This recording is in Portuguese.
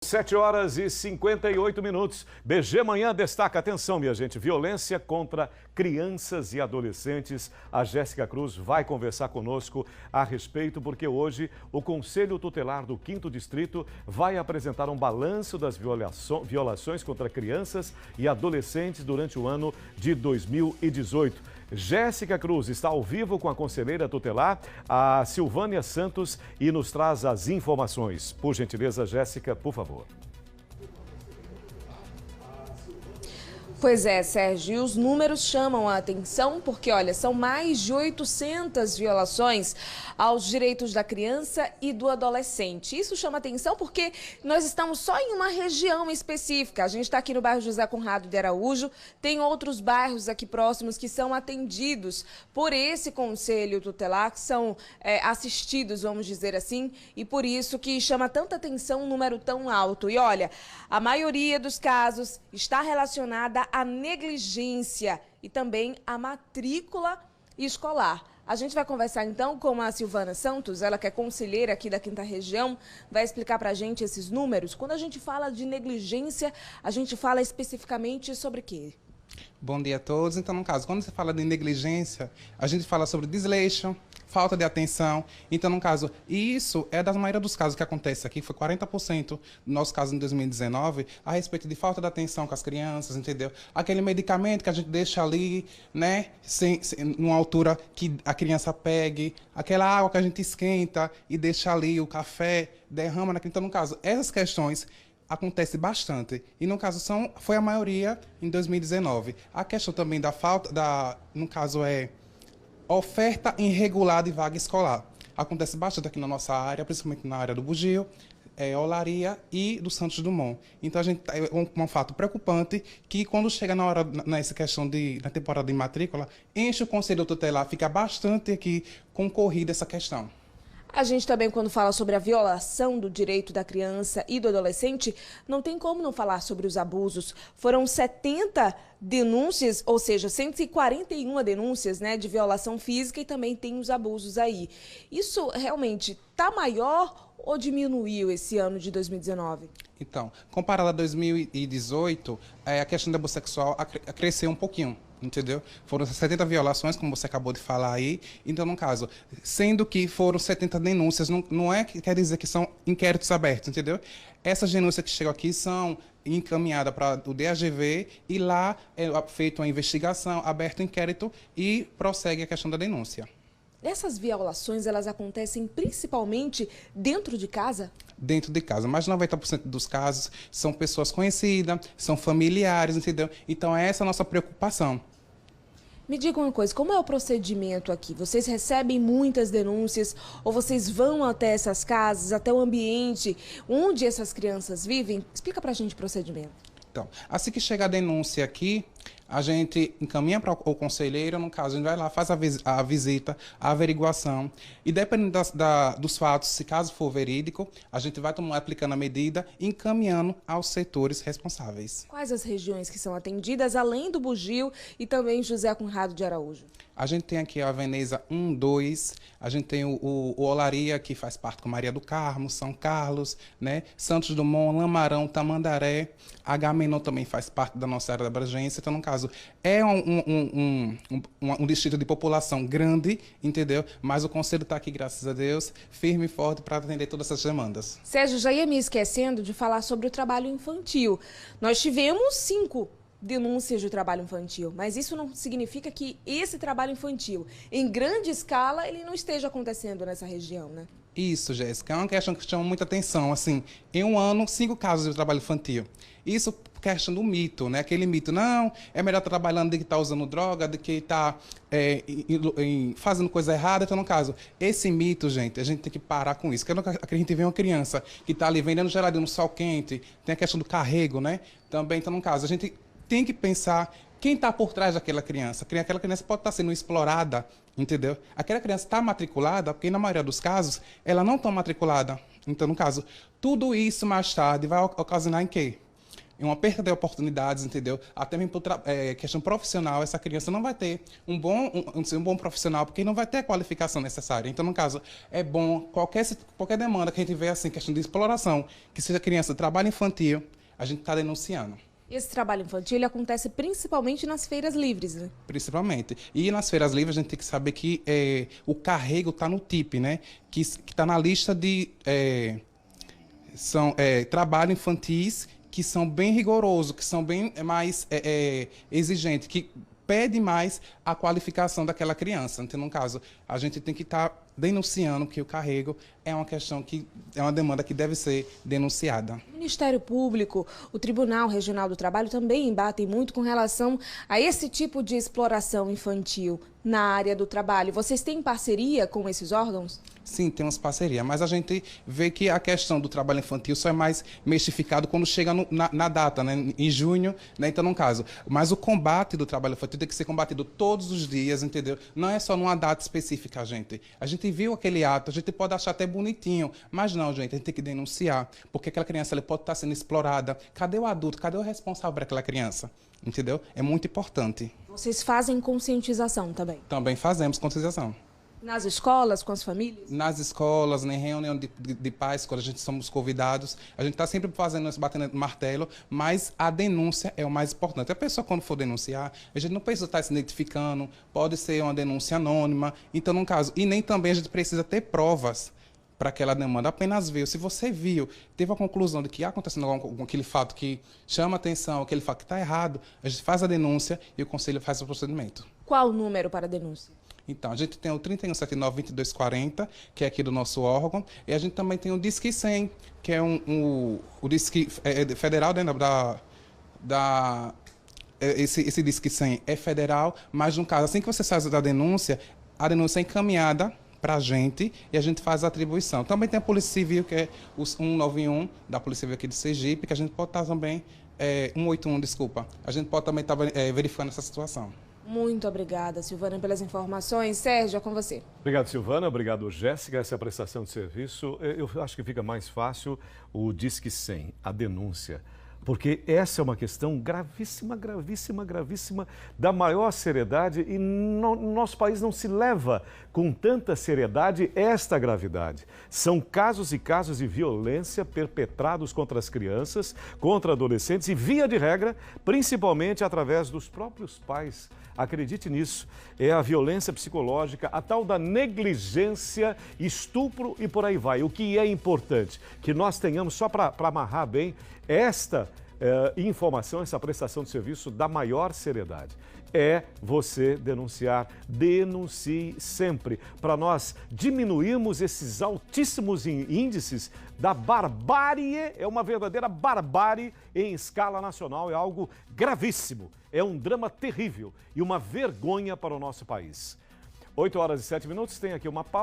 7h58. BG Manhã destaca, atenção minha gente, violência contra crianças e adolescentes. A Jéssica Cruz vai conversar conosco a respeito, porque hoje o Conselho Tutelar do 5º Distrito vai apresentar um balanço das violações contra crianças e adolescentes durante o ano de 2018. Jéssica Cruz está ao vivo com a conselheira tutelar, a Silvânia Santos, e nos traz as informações. Por gentileza, Jéssica, por favor. Pois é, Sérgio, e os números chamam a atenção porque, olha, são mais de 800 violações aos direitos da criança e do adolescente. Isso chama atenção porque nós estamos só em uma região específica. A gente está aqui no bairro José Conrado de Araújo, tem outros bairros aqui próximos que são atendidos por esse conselho tutelar, que são assistidos, vamos dizer assim, e por isso que chama tanta atenção um número tão alto. E olha, a maioria dos casos está relacionada à negligência e também à matrícula escolar. A gente vai conversar então com a Silvana Santos, ela que é conselheira aqui da 5ª Região, vai explicar pra gente esses números. Quando a gente fala de negligência, a gente fala especificamente sobre o quê? Bom dia a todos. Então, no caso, quando você fala de negligência, a gente fala sobre desleixo, falta de atenção. Então, no caso, isso é da maioria dos casos que acontece aqui, foi 40% no nosso caso em 2019, a respeito de falta de atenção com as crianças, entendeu? Aquele medicamento que a gente deixa ali, né, numa altura que a criança pegue, aquela água que a gente esquenta e deixa ali, o café, derrama naquele. Então, no caso, essas questões acontece bastante. E, no caso, foi a maioria em 2019. A questão também da falta, no caso, oferta irregular de vaga escolar. Acontece bastante aqui na nossa área, principalmente na área do Bugio, Olaria e do Santos Dumont. Então, é um fato preocupante que, quando chega na hora, nessa questão da temporada de matrícula, enche o Conselho Tutelar, fica bastante aqui concorrida essa questão. A gente também, quando fala sobre a violação do direito da criança e do adolescente, não tem como não falar sobre os abusos. Foram 70 denúncias, ou seja, 141 denúncias, né, de violação física, e também tem os abusos aí. Isso realmente está maior ou diminuiu esse ano de 2019? Então, comparado a 2018, a questão do abuso sexual cresceu um pouquinho. Entendeu? Foram 70 violações, como você acabou de falar aí. Então, no caso, sendo que foram 70 denúncias, não é que quer dizer que são inquéritos abertos, entendeu? Essas denúncias que chegam aqui são encaminhadas para o DAGV e lá é feita uma investigação, aberto um inquérito e prossegue a questão da denúncia. Essas violações, elas acontecem principalmente dentro de casa? Dentro de casa, mas 90% dos casos são pessoas conhecidas, são familiares, entendeu? Então, essa é a nossa preocupação. Me diga uma coisa, como é o procedimento aqui? Vocês recebem muitas denúncias ou vocês vão até essas casas, até o ambiente onde essas crianças vivem? Explica pra gente o procedimento. Então, assim que chega a denúncia aqui, a gente encaminha para o conselheiro, no caso, a gente vai lá, faz a visita, a averiguação, e dependendo dos fatos, se caso for verídico, a gente vai aplicando a medida e encaminhando aos setores responsáveis. Quais as regiões que são atendidas, além do Bugio e também José Conrado de Araújo? A gente tem aqui a Veneza 1, 2, a gente tem o Olaria, que faz parte com Maria do Carmo, São Carlos, né? Santos Dumont, Lamarão, Tamandaré, Agamenon também faz parte da nossa área de abrangência. Então, no caso, é um distrito de população grande, entendeu? Mas o Conselho está aqui, graças a Deus, firme e forte para atender todas essas demandas. Sérgio, já ia me esquecendo de falar sobre o trabalho infantil. Nós tivemos 5 denúncias de trabalho infantil, mas isso não significa que esse trabalho infantil, em grande escala, ele não esteja acontecendo nessa região, né? Isso, Jéssica, é uma questão que chama muita atenção. Assim, em um ano, 5 casos de trabalho infantil. Isso questão do mito, né? Aquele mito, não, é melhor estar trabalhando do que estar usando droga, do que estar fazendo coisa errada. Então, no caso, esse mito, gente, a gente tem que parar com isso. Quando a gente vê uma criança que está ali vendendo geladinho no sol quente, tem a questão do carrego, né? Também, então, no caso, a gente tem que pensar quem está por trás daquela criança. Aquela criança pode estar sendo explorada, entendeu? Aquela criança está matriculada, porque na maioria dos casos, ela não está matriculada. Então, no caso, tudo isso mais tarde vai ocasionar em quê? uma perda de oportunidades, entendeu? Até mesmo por questão profissional, essa criança não vai ter um bom profissional, porque não vai ter a qualificação necessária. Então, no caso, é bom qualquer demanda que a gente vê, assim, questão de exploração, que seja criança, trabalho infantil, a gente está denunciando. Esse trabalho infantil ele acontece principalmente nas feiras livres, né? Principalmente. E nas feiras livres a gente tem que saber que o carrego está no TIP, né? Que está na lista de trabalho infantis que são bem rigorosos, que são bem mais exigentes, que pede mais a qualificação daquela criança. Então, no caso, a gente tem que estar denunciando que o carrego é uma questão que é uma demanda que deve ser denunciada. O Ministério Público, o Tribunal Regional do Trabalho também embatem muito com relação a esse tipo de exploração infantil na área do trabalho. Vocês têm parceria com esses órgãos? Sim, temos parceria, mas a gente vê que a questão do trabalho infantil só é mais mistificado quando chega na data, né? Em junho, né? Então, no caso. Mas o combate do trabalho infantil tem que ser combatido todos os dias, entendeu? Não é só numa data específica, gente. A gente viu aquele ato, a gente pode achar até bonitinho, mas não, gente, a gente tem que denunciar, porque aquela criança ela pode estar sendo explorada. Cadê o adulto? Cadê o responsável por aquela criança? Entendeu? É muito importante. Vocês fazem conscientização também? Também fazemos conscientização. Nas escolas, com as famílias? Nas escolas, em reunião de pais, quando a gente somos convidados, a gente está sempre fazendo isso, batendo martelo, mas a denúncia é o mais importante. A pessoa, quando for denunciar, a gente não precisa estar se identificando, pode ser uma denúncia anônima, então, no caso, e nem também a gente precisa ter provas para aquela demanda, apenas viu. Se você viu, teve a conclusão de que acontecendo com aquele fato que chama atenção, aquele fato que está errado, a gente faz a denúncia e o conselho faz o procedimento. Qual o número para a denúncia? Então, a gente tem o 3179-2240, que é aqui do nosso órgão, e a gente também tem o Disque 100, que é o Disque federal dentro esse Disque 100 é federal, mas no caso, assim que você faz a denúncia é encaminhada para a gente e a gente faz a atribuição. Também tem a Polícia Civil, que é o 191 da Polícia Civil aqui de Sergipe, que a gente pode estar também, 181, desculpa, a gente pode também estar verificando essa situação. Muito obrigada, Silvana, pelas informações. Sérgio, é com você. Obrigado, Silvana. Obrigado, Jéssica. Essa é a prestação de serviço. Eu acho que fica mais fácil o Disque 100, a denúncia. Porque essa é uma questão gravíssima, gravíssima, gravíssima, da maior seriedade e nosso país não se leva com tanta seriedade esta gravidade. São casos e casos de violência perpetrados contra as crianças, contra adolescentes e, via de regra, principalmente através dos próprios pais. Acredite nisso, é a violência psicológica, a tal da negligência, estupro e por aí vai. O que é importante? Que nós tenhamos, só para amarrar bem, esta informação, essa prestação de serviço da maior seriedade. É você denunciar, denuncie sempre, para nós diminuirmos esses altíssimos índices da barbárie, é uma verdadeira barbárie em escala nacional, é algo gravíssimo, é um drama terrível e uma vergonha para o nosso país. 8h07, tem aqui uma pausa.